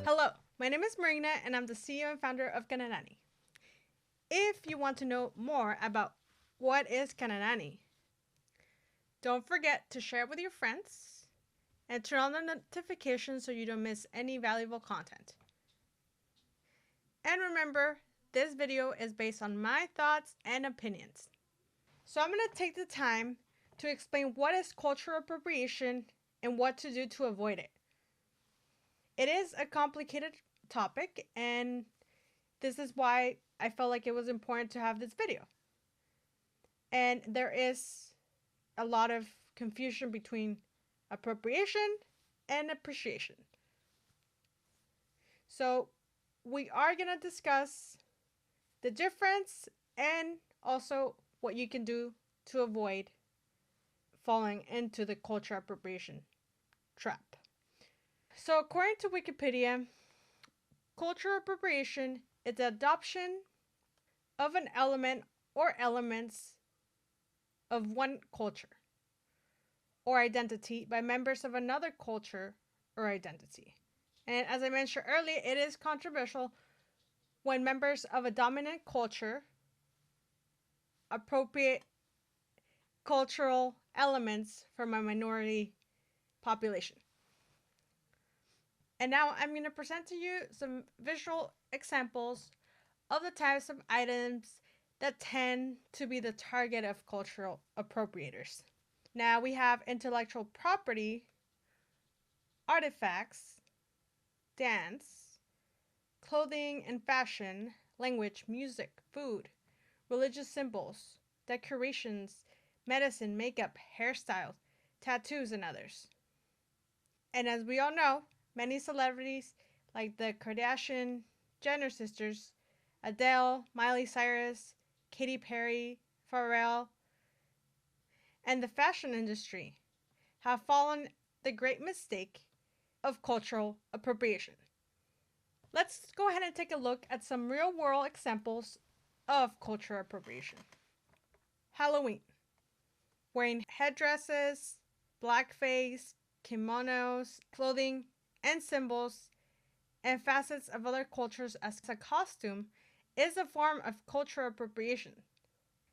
Hello, my name is Marina and I'm the CEO and founder of Kanerani. If you want to know more about what is Kanerani, don't forget to share it with your friends and turn on the notifications so you don't miss any valuable content. And remember, this video is based on my thoughts and opinions. So I'm going to take the time to explain what is cultural appropriation and what to do to avoid it. It is a complicated topic, and this is why I felt like it was important to have this video. And there is a lot of confusion between appropriation and appreciation. So we are going to discuss the difference and also what you can do to avoid falling into the cultural appropriation trap. So according to Wikipedia, cultural appropriation is the adoption of an element or elements of one culture or identity by members of another culture or identity. And as I mentioned earlier, it is controversial when members of a dominant culture appropriate cultural elements from a minority population. And now I'm going to present to you some visual examples of the types of items that tend to be the target of cultural appropriators. Now we have intellectual property, artifacts, dance, clothing and fashion, language, music, food, religious symbols, decorations, medicine, makeup, hairstyles, tattoos, and others. And as we all know, many celebrities like the Kardashian Jenner sisters, Adele, Miley Cyrus, Katy Perry, Pharrell, and the fashion industry have fallen the great mistake of cultural appropriation. Let's go ahead and take a look at some real-world examples of cultural appropriation. Halloween. Wearing headdresses, blackface, kimonos, clothing, and symbols, and facets of other cultures as a costume is a form of cultural appropriation,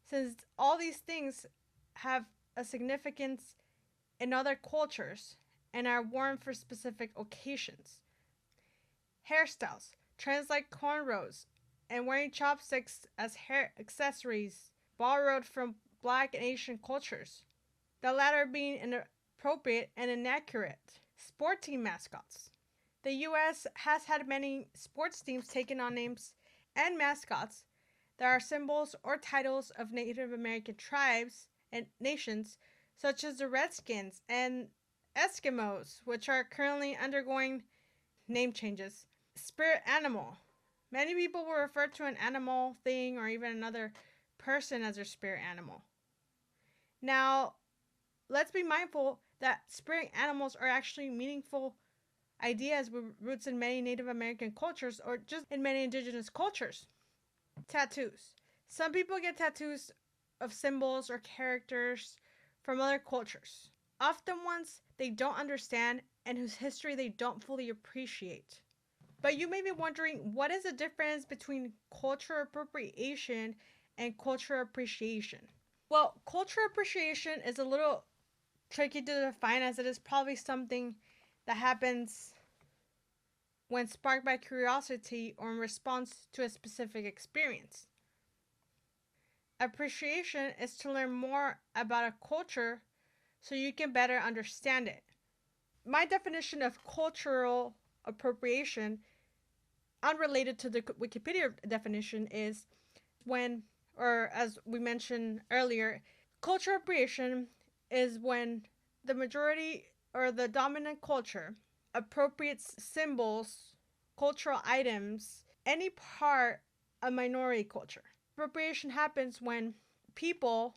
since all these things have a significance in other cultures and are worn for specific occasions. Hairstyles, trends like cornrows and wearing chopsticks as hair accessories, borrowed from Black and Asian cultures, the latter being inappropriate and inaccurate. Sport team mascots. The U.S. has had many sports teams taking on names and mascots that are symbols or titles of Native American tribes and nations, such as the Redskins and Eskimos, which are currently undergoing name changes. Spirit animal. Many people will refer to an animal, thing, or even another person as their spirit animal. Now, let's be mindful that spirit animals are actually meaningful ideas with roots in many Native American cultures or just in many indigenous cultures. Tattoos. Some people get tattoos of symbols or characters from other cultures, often ones they don't understand and whose history they don't fully appreciate. But you may be wondering, what is the difference between cultural appropriation and cultural appreciation? Well, cultural appreciation is a little tricky to define, as it is probably something that happens when sparked by curiosity or in response to a specific experience. Appreciation is to learn more about a culture so you can better understand it. My definition of cultural appropriation, unrelated to the Wikipedia definition, is when, or as we mentioned earlier, cultural appropriation is when the majority or the dominant culture appropriates symbols, cultural items, any part of minority culture. Appropriation happens when people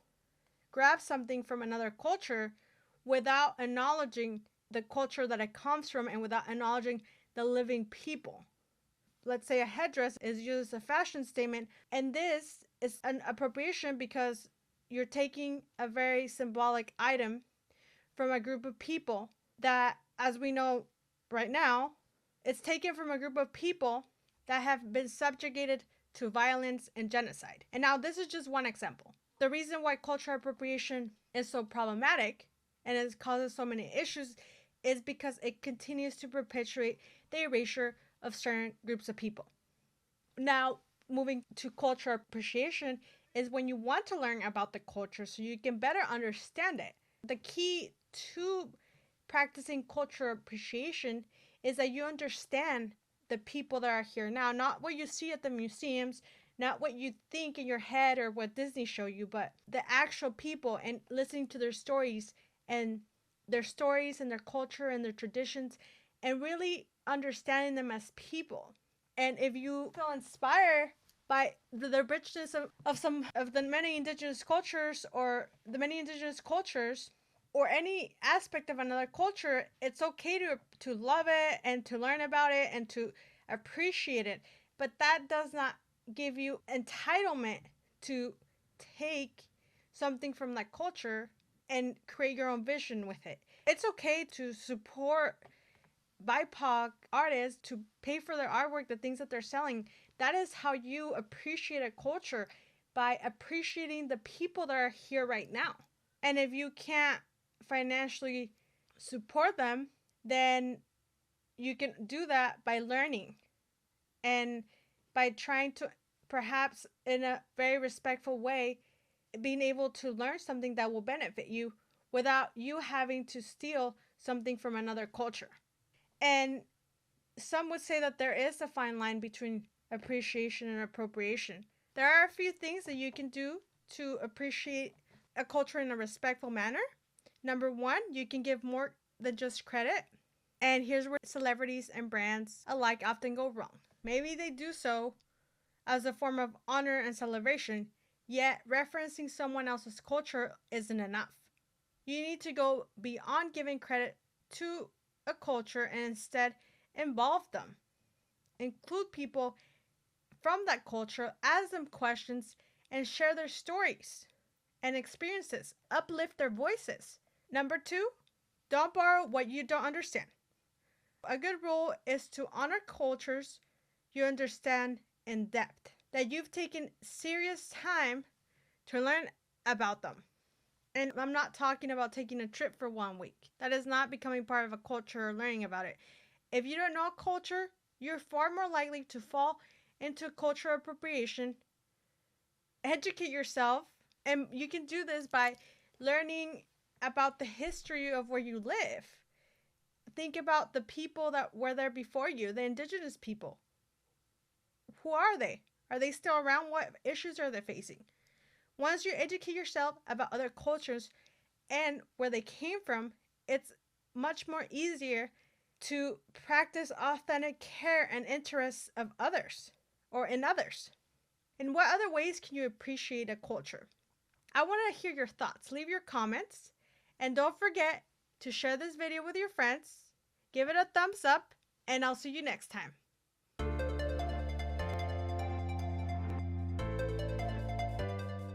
grab something from another culture without acknowledging the culture that it comes from and without acknowledging the living people. Let's say a headdress is used as a fashion statement, and this is an appropriation because you're taking a very symbolic item from a group of people that, as we know right now, It's taken from a group of people that have been subjugated to violence and genocide. And now this is just one example. The reason why cultural appropriation is so problematic and it causes so many issues is because it continues to perpetuate the erasure of certain groups of people. Now, moving to cultural appreciation is when you want to learn about the culture so you can better understand it. The key to practicing cultural appreciation is that you understand the people that are here now, not what you see at the museums, not what you think in your head or what Disney show you, but the actual people, and listening to their stories and their culture and their traditions, and really understanding them as people. And if you feel inspired by the richness of some of the many indigenous cultures or any aspect of another culture, it's okay to love it and to learn about it and to appreciate it. But that does not give you entitlement to take something from that culture and create your own vision with it. It's okay to support BIPOC artists, to pay for their artwork, the things that they're selling. That is how you appreciate a culture, by appreciating the people that are here right now. And if you can't financially support them, then you can do that by learning and by trying to, perhaps in a very respectful way, being able to learn something that will benefit you without you having to steal something from another culture. And some would say that there is a fine line between appreciation and appropriation. There are a few things that you can do to appreciate a culture in a respectful manner. Number one, you can give more than just credit. And here's where celebrities and brands alike often go wrong. Maybe they do so as a form of honor and celebration, yet referencing someone else's culture isn't enough. You need to go beyond giving credit to a culture and instead involve them. Include people from that culture, ask them questions, and share their stories and experiences. Uplift their voices. Number two, don't borrow what you don't understand. A good rule is to honor cultures you understand in depth, that you've taken serious time to learn about them. And I'm not talking about taking a trip for 1 week. That is not becoming part of a culture or learning about it. If you don't know culture, you're far more likely to fall into cultural appropriation. Educate yourself, and you can do this by learning about the history of where you live. Think about the people that were there before you, the indigenous people. Who are they? Are they still around? What issues are they facing? Once you educate yourself about other cultures and where they came from, it's much more easier to practice authentic care and interests of others or in others. In what other ways can you appreciate a culture? I want to hear your thoughts. Leave your comments, and don't forget to share this video with your friends. Give it a thumbs up, and I'll see you next time.